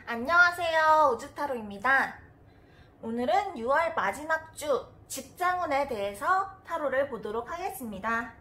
안녕하세요, 우주타로입니다. 오늘은 6월 마지막 주 직장운에 대해서 타로를 보도록 하겠습니다.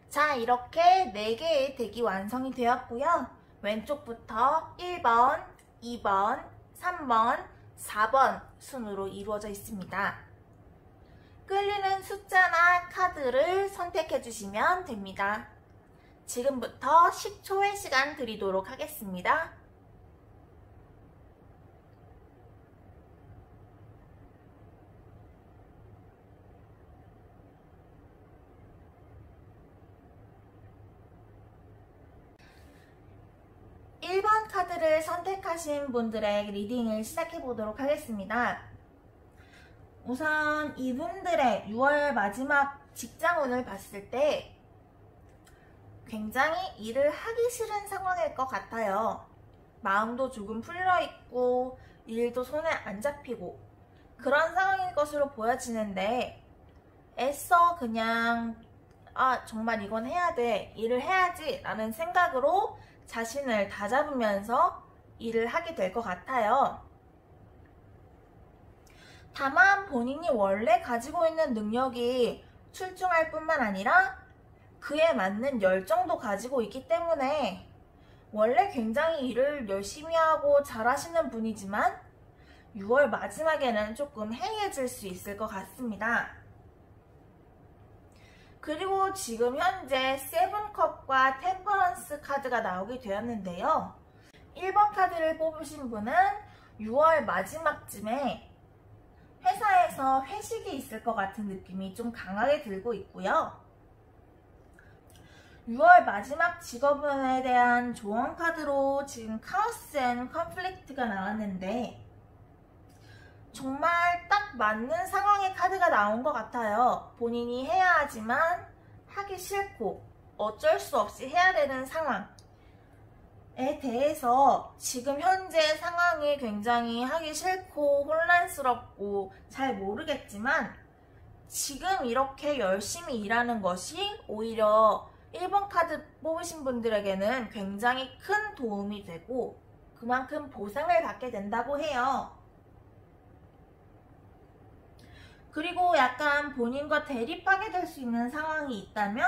자, 이렇게 4개의 덱이 완성이 되었고요. 왼쪽부터 1번, 2번, 3번, 4번 순으로 이루어져 있습니다. 끌리는 숫자나 카드를 선택해 주시면 됩니다. 지금부터 10초의 시간 드리도록 하겠습니다. 카드를 선택하신 분들의 리딩을 시작해 보도록 하겠습니다. 우선 이분들의 6월 마지막 직장운을 봤을 때 굉장히 일을 하기 싫은 상황일 것 같아요. 마음도 조금 풀려있고 일도 손에 안 잡히고 그런 상황일 것으로 보여지는데 애써 그냥 정말 이건 해야 돼, 일을 해야지 라는 생각으로 자신을 다잡으면서 일을 하게 될 것 같아요. 다만 본인이 원래 가지고 있는 능력이 출중할 뿐만 아니라 그에 맞는 열정도 가지고 있기 때문에 원래 굉장히 일을 열심히 하고 잘하시는 분이지만 6월 마지막에는 조금 해이해질 수 있을 것 같습니다. 그리고 지금 현재 세븐컵과 템퍼런스 카드가 나오게 되었는데요. 1번 카드를 뽑으신 분은 6월 마지막쯤에 회사에서 회식이 있을 것 같은 느낌이 좀 강하게 들고 있고요. 6월 마지막 직업운에 대한 조언 카드로 지금 카오스 앤 컨플릭트가 나왔는데 정말 딱 맞는 상황의 카드가 나온 것 같아요. 본인이 해야 하지만 하기 싫고 어쩔 수 없이 해야 되는 상황에 대해서 지금 현재 상황이 굉장히 하기 싫고 혼란스럽고 잘 모르겠지만 지금 이렇게 열심히 일하는 것이 오히려 1번 카드 뽑으신 분들에게는 굉장히 큰 도움이 되고 그만큼 보상을 받게 된다고 해요. 그리고 약간 본인과 대립하게 될 수 있는 상황이 있다면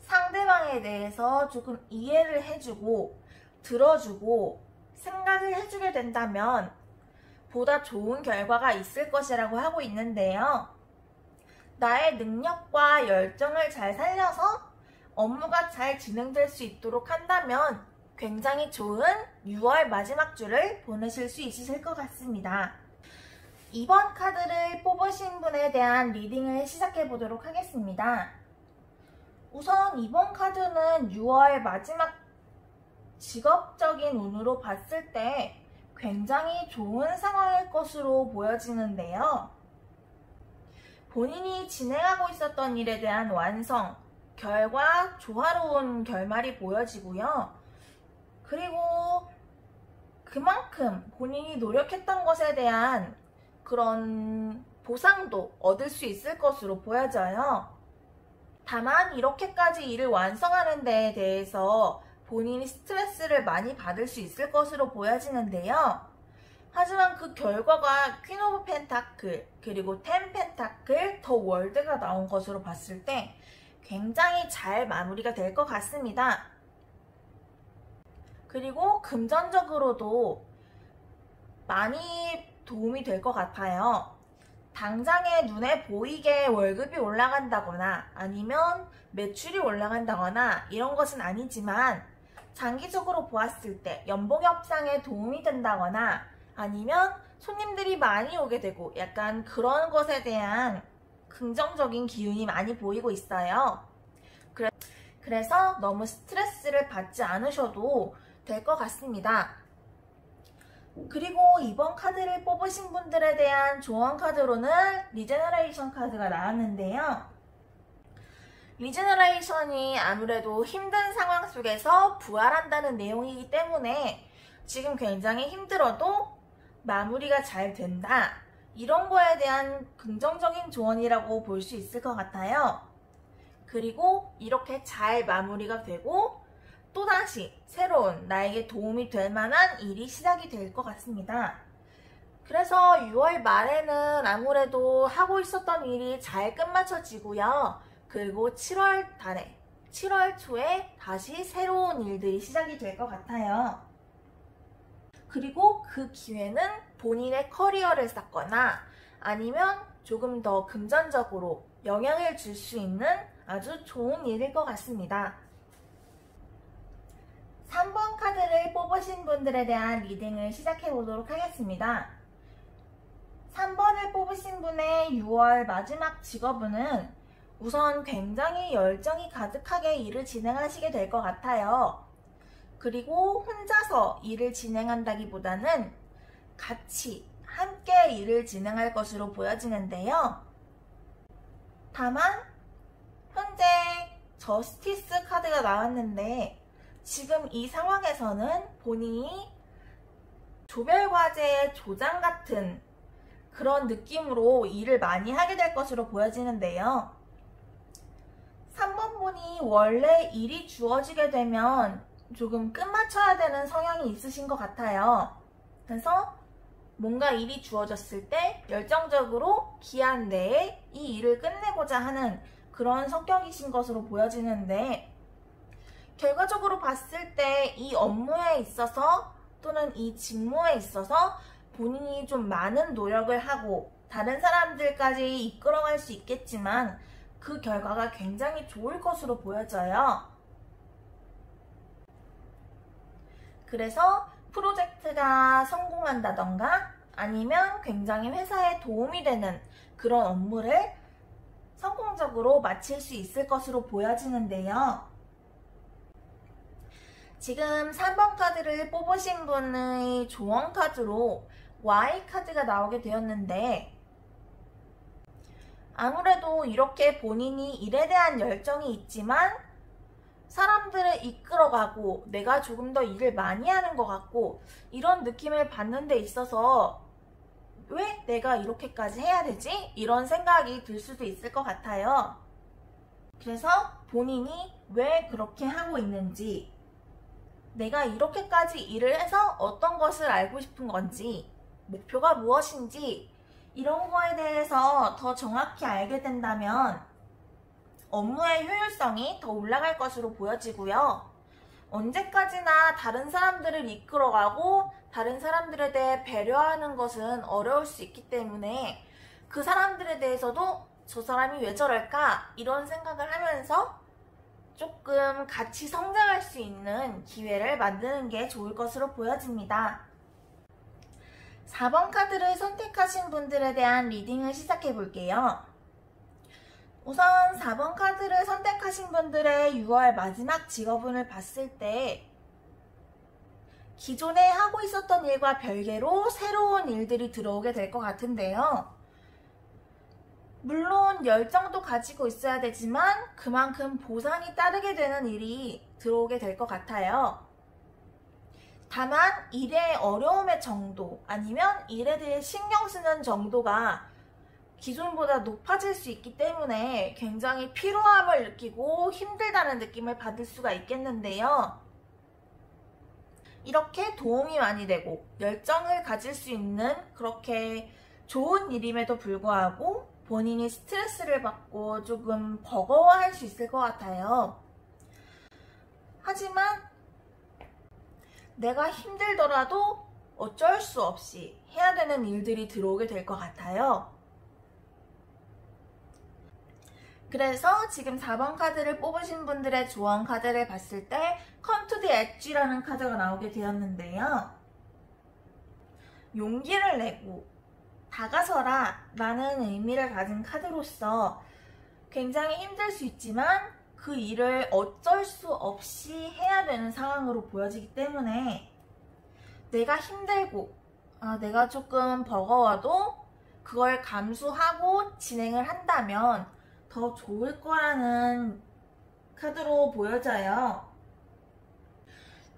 상대방에 대해서 조금 이해를 해주고 들어주고 생각을 해주게 된다면 보다 좋은 결과가 있을 것이라고 하고 있는데요. 나의 능력과 열정을 잘 살려서 업무가 잘 진행될 수 있도록 한다면 굉장히 좋은 6월 마지막 주를 보내실 수 있으실 것 같습니다. 2번 카드를 뽑으신 분에 대한 리딩을 시작해 보도록 하겠습니다. 우선 2번 카드는 6월 마지막 직업적인 운으로 봤을 때 굉장히 좋은 상황일 것으로 보여지는데요. 본인이 진행하고 있었던 일에 대한 완성, 결과 조화로운 결말이 보여지고요. 그리고 그만큼 본인이 노력했던 것에 대한 그런 보상도 얻을 수 있을 것으로 보여져요. 다만 이렇게까지 일을 완성하는 데에 대해서 본인이 스트레스를 많이 받을 수 있을 것으로 보여지는데요. 하지만 그 결과가 퀸 오브 펜타클 그리고 텐 펜타클 더 월드가 나온 것으로 봤을 때 굉장히 잘 마무리가 될 것 같습니다. 그리고 금전적으로도 많이 도움이 될 것 같아요. 당장에 눈에 보이게 월급이 올라간다거나 아니면 매출이 올라간다거나 이런 것은 아니지만 장기적으로 보았을 때 연봉 협상에 도움이 된다거나 아니면 손님들이 많이 오게 되고 약간 그런 것에 대한 긍정적인 기운이 많이 보이고 있어요. 그래서 너무 스트레스를 받지 않으셔도 될 것 같습니다. 그리고 이번 카드를 뽑으신 분들에 대한 조언 카드로는 리제너레이션 카드가 나왔는데요. 리제너레이션이 아무래도 힘든 상황 속에서 부활한다는 내용이기 때문에 지금 굉장히 힘들어도 마무리가 잘 된다. 이런 거에 대한 긍정적인 조언이라고 볼 수 있을 것 같아요. 그리고 이렇게 잘 마무리가 되고 또다시 새로운 나에게 도움이 될 만한 일이 시작이 될 것 같습니다. 그래서 6월 말에는 아무래도 하고 있었던 일이 잘 끝마쳐지고요. 그리고 7월 달에, 7월 초에 다시 새로운 일들이 시작이 될 것 같아요. 그리고 그 기회는 본인의 커리어를 쌓거나 아니면 조금 더 금전적으로 영향을 줄 수 있는 아주 좋은 일일 것 같습니다. 3번 카드를 뽑으신 분들에 대한 리딩을 시작해 보도록 하겠습니다. 3번을 뽑으신 분의 6월 마지막 직업운은 우선 굉장히 열정이 가득하게 일을 진행하시게 될 것 같아요. 그리고 혼자서 일을 진행한다기보다는 같이 함께 일을 진행할 것으로 보여지는데요. 다만 현재 저스티스 카드가 나왔는데 지금 이 상황에서는 본인이 조별과제의 조장 같은 그런 느낌으로 일을 많이 하게 될 것으로 보여지는데요. 3번 분이 원래 일이 주어지게 되면 조금 끝마쳐야 되는 성향이 있으신 것 같아요. 그래서 뭔가 일이 주어졌을 때 열정적으로 기한 내에 이 일을 끝내고자 하는 그런 성격이신 것으로 보여지는데 결과적으로 봤을 때 이 업무에 있어서 또는 이 직무에 있어서 본인이 좀 많은 노력을 하고 다른 사람들까지 이끌어갈 수 있겠지만 그 결과가 굉장히 좋을 것으로 보여져요. 그래서 프로젝트가 성공한다던가 아니면 굉장히 회사에 도움이 되는 그런 업무를 성공적으로 마칠 수 있을 것으로 보여지는데요. 지금 3번 카드를 뽑으신 분의 조언 카드로 Y 카드가 나오게 되었는데 아무래도 이렇게 본인이 일에 대한 열정이 있지만 사람들을 이끌어가고 내가 조금 더 일을 많이 하는 것 같고 이런 느낌을 받는 데 있어서 왜 내가 이렇게까지 해야 되지? 이런 생각이 들 수도 있을 것 같아요. 그래서 본인이 왜 그렇게 하고 있는지 내가 이렇게까지 일을 해서 어떤 것을 알고 싶은 건지 목표가 무엇인지 이런 거에 대해서 더 정확히 알게 된다면 업무의 효율성이 더 올라갈 것으로 보여지고요. 언제까지나 다른 사람들을 이끌어가고 다른 사람들에 대해 배려하는 것은 어려울 수 있기 때문에 그 사람들에 대해서도 저 사람이 왜 저럴까? 이런 생각을 하면서 조금 같이 성장할 수 있는 기회를 만드는 게 좋을 것으로 보여집니다. 4번 카드를 선택하신 분들에 대한 리딩을 시작해 볼게요. 우선 4번 카드를 선택하신 분들의 6월 마지막 직업운을 봤을 때 기존에 하고 있었던 일과 별개로 새로운 일들이 들어오게 될 것 같은데요. 물론 열정도 가지고 있어야 되지만 그만큼 보상이 따르게 되는 일이 들어오게 될 것 같아요. 다만 일의 어려움의 정도 아니면 일에 대해 신경 쓰는 정도가 기존보다 높아질 수 있기 때문에 굉장히 피로함을 느끼고 힘들다는 느낌을 받을 수가 있겠는데요. 이렇게 도움이 많이 되고 열정을 가질 수 있는 그렇게 좋은 일임에도 불구하고 본인이 스트레스를 받고 조금 버거워할 수 있을 것 같아요. 하지만 내가 힘들더라도 어쩔 수 없이 해야 되는 일들이 들어오게 될 것 같아요. 그래서 지금 4번 카드를 뽑으신 분들의 조언 카드를 봤을 때 Come to the Edge라는 카드가 나오게 되었는데요. 용기를 내고 다가서라 라는 의미를 가진 카드로서 굉장히 힘들 수 있지만 그 일을 어쩔 수 없이 해야 되는 상황으로 보여지기 때문에 내가 힘들고 내가 조금 버거워도 그걸 감수하고 진행을 한다면 더 좋을 거라는 카드로 보여져요.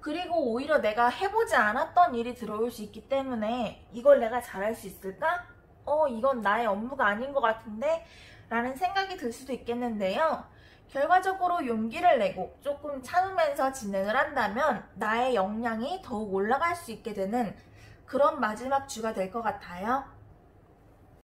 그리고 오히려 내가 해보지 않았던 일이 들어올 수 있기 때문에 이걸 내가 잘할 수 있을까? 이건 나의 업무가 아닌 것 같은데? 라는 생각이 들 수도 있겠는데요. 결과적으로 용기를 내고 조금 참으면서 진행을 한다면 나의 역량이 더욱 올라갈 수 있게 되는 그런 마지막 주가 될 것 같아요.